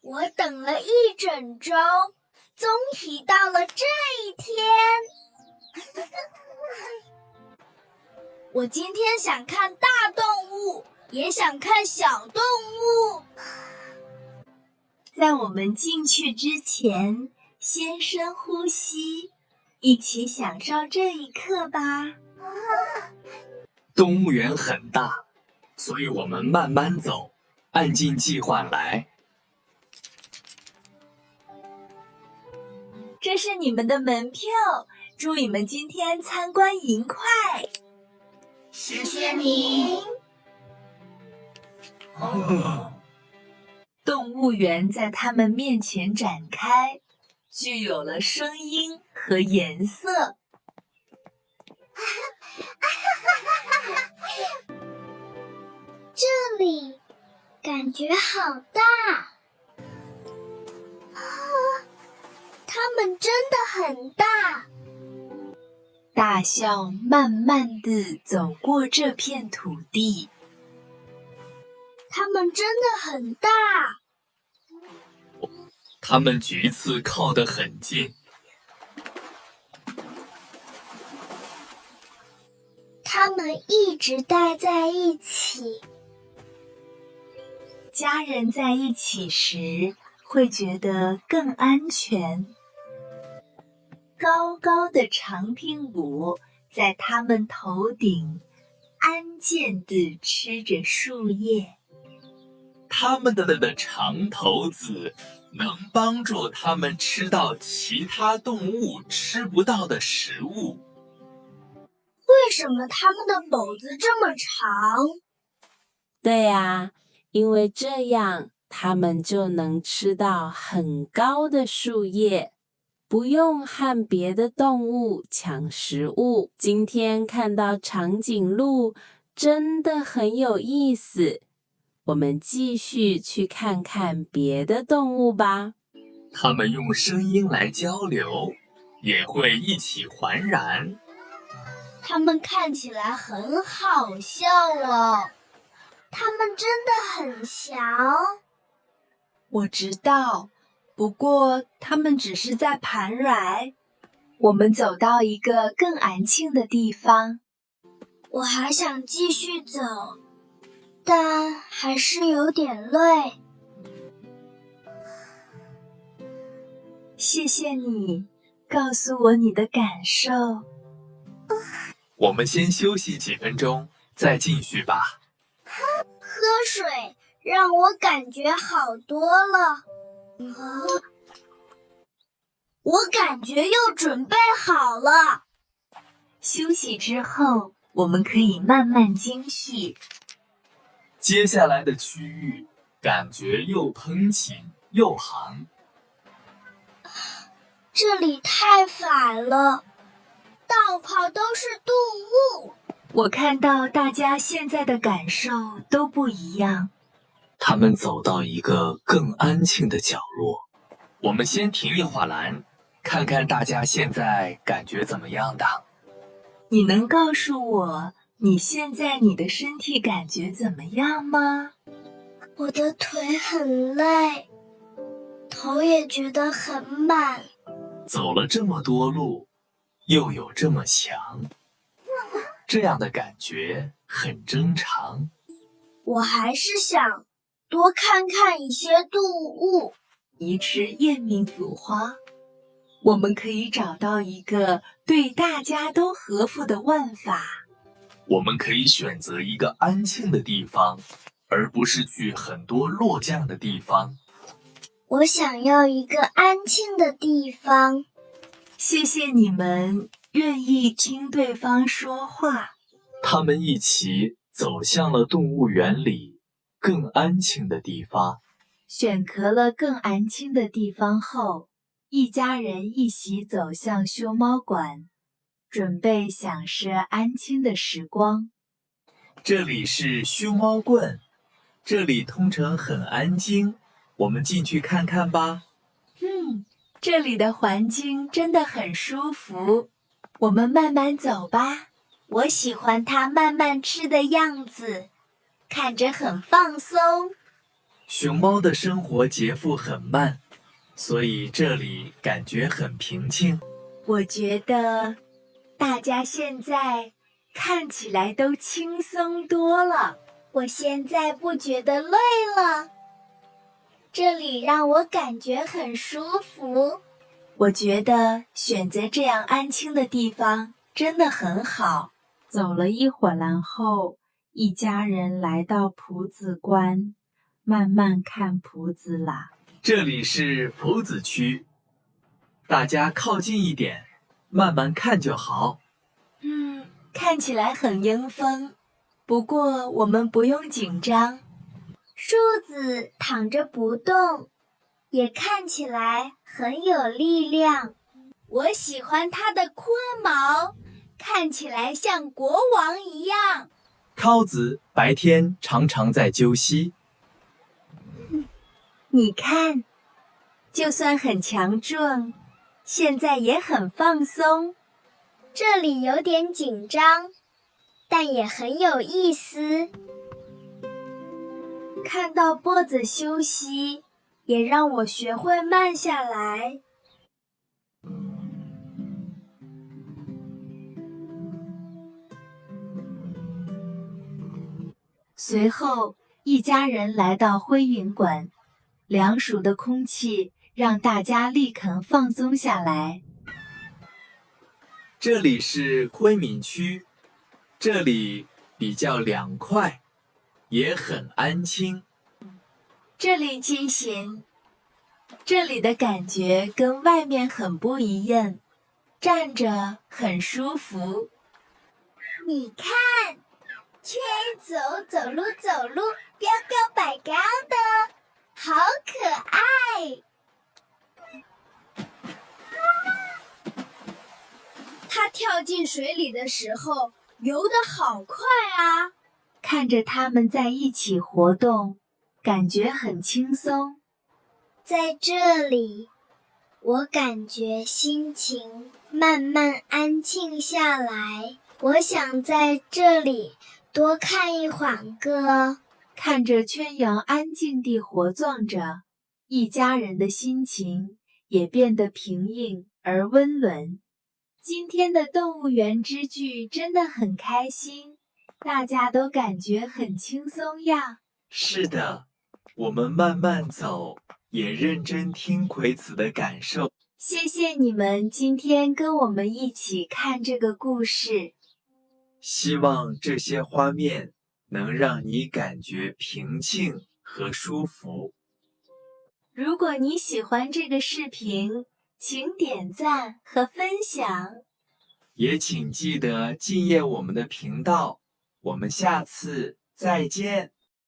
我等了一整周，终于到了这一天。我今天想看大动物，也想看小动物。在我们进去之前，先深呼吸，一起享受这一刻吧。动物园很大，所以我们慢慢走，按进计划来。这是你们的门票，祝你们今天参观愉快。谢谢你。动物园在他们面前展开，具有了声音和颜色。这里感觉好大。它们真的很大。大象慢慢地走过这片土地。它们真的很大。它们彼此靠得很近。它们一直待在一起。家人在一起时，会觉得更安全。高高的长颈鹿在它们头顶安静地吃着树叶。它们的长头子能帮助它们吃到其他动物吃不到的食物。为什么它们的脖子这么长？对呀，因为这样它们就能吃到很高的树叶，不用和别的动物抢食物。今天看到长颈鹿真的很有意思，我们继续去看看别的动物吧。它们用声音来交流，也会一起环燃。它们看起来很好笑哦。它们真的很小。我知道，不过它们只是在盘旋。我们走到一个更安静的地方。我还想继续走，但还是有点累。谢谢你，告诉我你的感受。我们先休息几分钟，再继续吧。喝水让我感觉好多了。我感觉又准备好了。休息之后，我们可以慢慢继续。接下来的区域感觉又喷晴又寒。这里太反了，到处都是动物。我看到大家现在的感受都不一样。他们走到一个更安静的角落。我们先停一会儿来，看看大家现在感觉怎么样的。你能告诉我你现在你的身体感觉怎么样吗？我的腿很累，头也觉得很满。走了这么多路，又有这么强，这样的感觉很正常。我还是想多看看一些动物。一只夜明乳花。我们可以找到一个对大家都合符的问法。我们可以选择一个安静的地方，而不是去很多落降的地方。我想要一个安静的地方。谢谢你们愿意听对方说话。他们一起走向了动物园里更安静的地方。选择了更安静的地方后，一家人一起走向熊猫馆，准备享受安静的时光。这里是熊猫馆，这里通常很安静，我们进去看看吧。这里的环境真的很舒服，我们慢慢走吧。我喜欢它慢慢吃的样子，看着很放松。熊猫的生活节奏很慢，所以这里感觉很平静。我觉得大家现在看起来都轻松多了。我现在不觉得累了，这里让我感觉很舒服。我觉得选择这样安静的地方真的很好。走了一会儿，然后一家人来到蒲子关，慢慢看蒲子啦。这里是蒲子区，大家靠近一点，慢慢看就好。看起来很阴风，不过我们不用紧张。树子躺着不动，也看起来很有力量。我喜欢它的鲲毛，看起来像国王一样。尻子白天常常在啾息。你看，就算很强壮，现在也很放松。这里有点紧张，但也很有意思。看到波子休息，也让我学会慢下来。随后，一家人来到灰云馆，凉暑的空气让大家立刻放松下来。这里是昆明区，这里比较凉快，也很安静。这里清闲，这里的感觉跟外面很不一样，站着很舒服。你看，圈走走路走路，标高摆高的，好可爱。它跳进水里的时候，游得好快啊！看着他们在一起活动，感觉很轻松。在这里，我感觉心情慢慢安静下来。我想在这里多看一会儿歌。看着圈羊安静地活动着，一家人的心情也变得平静而温暖。今天的动物园之剧真的很开心，大家都感觉很轻松呀。是的，我们慢慢走，也认真听葵子的感受。谢谢你们今天跟我们一起看这个故事。希望这些画面能让你感觉平静和舒服。如果你喜欢这个视频，请点赞和分享。也请记得订阅我们的频道。我们下次再见。